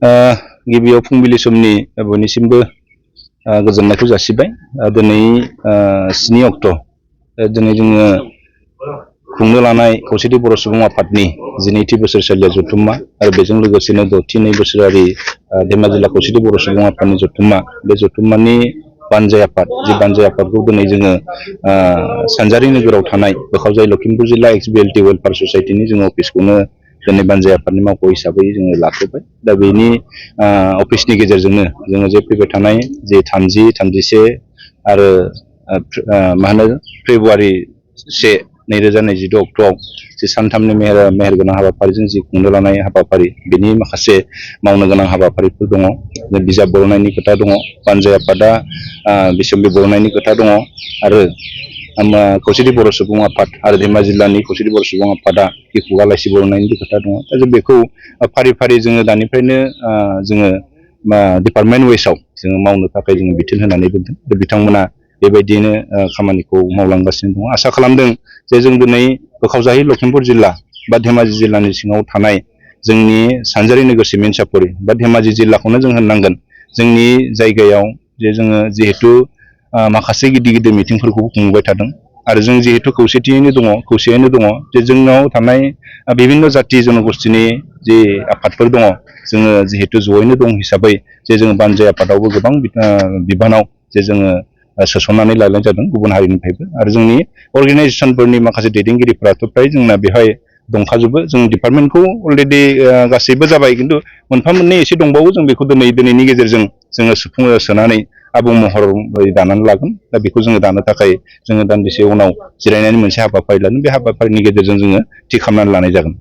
गिबियाव फुंबिलि समनि बयनिसिमबो गोजोननायखौ जासिबाय। दिनै 7 अक्ट' दिनै जोङो खुंनो लानाय खौसेथि बर' सुबुं आफादनि 12थि बोसोरसालिया जथुम्मा आरो बेजों लोगोसेनो 6थि बोसोरारि धेमाजि जिल्ला खौसेथि बर' सुबुं आफादनि जथुम्मा, बे जथुम्मानि बानजाय आफाद, जे बानजाय आफादखौ दिनै जोङो सानजारि नोगोराव थानाय बोखावजाय लखिमपुर जिल्ला XBLT वेलफेयार ससाइटिनि जोङो अफिसखौनो दिनै बानजाय आफादनि मावख' हिसाबै जोङो लाथ'बाय। दा बेनि अफिसनि गेजेरजोंनो जोङो जे फैबाय थानाय जे 30, 31 आरो फेब्रुवारि 1, 2026 अक्ट'आव जे सानथामनि मेहेरगोनां हाबाफारिजों जि खुंनो लानाय हाबाफारि, बेनि माखासे मावनो गोनां हाबाफारिफोर दङ। बिजाब बर'नायनि खोथा दङ, बानजाय आफादा बिसम्बि बर'नायनि खोथा दङ आरो खौसेथि बर' सुबुं आफाद आरो धेमाजि जिल्लानि खौसेथि बर' सुबुं आफादा खुगा लाइसि बर'नायनि खोथा दङ। दा जों बेखौ फारि फारि जोङो दानिफ्रायनो जोङो डिपार्टमेन्ट वाइसआव जोङो मावनो थाखाय जोङो बिथोन होनानै दोनदों। बिथांमोना बेबायदियैनो खामानिखौ मावलांगासिनो दङ। आसा खालामदों जे जों दिनै बोखावजायै लखिमपुर जिल्ला बा धेमाजि जिल्लानि सिङाव थानाय जोंनि सानजारि नोगोर सिमेन्ट बा धेमाजि जिल्लाखौनो जों होननांगोन। जोंनि जायगायाव जे जोङो जिहेथु माखासे गिदिर गिदिर मिटिंफोरखौबो खुंबाय थादों आरो जों जिहेतु खौसेथियैनो दङ जे जोंनाव थानाय बिभिन्न जाथि जनगोष्ठीनि जे आफादफोर दङ, जोङो जिहेतु जयैनो दं हिसाबै जे जोङो बानजाय आफादावबो गोबां बिबानाव जे जोङो सोसननानै लानाय जादों गुबुन हारिनिफ्रायबो। आरो जोंनि अर्गेनाइजेसनफोरनि माखासे दैदेनगिरिफोराथ' फ्राय जोंना बेवहाय दंखाजोबो। जों डिपार्टमेन्टखौ अलरेडि गासैबो जाबाय, खिन्थु मोनफा मोननै एसे दंबावो। जों बेखौ दिनैनि गेजेरजों जोङो सोनानै आबुं महर दानानै लागोन। दा बेखौ जोङो दानो थाखाय जोङो दान्दिसे उनाव जिरायनायनि मोनसे हाबाफारि लागोन। बे हाबाफारिनि गेजेरजों जोङो थि खालामनानै लानाय जागोन।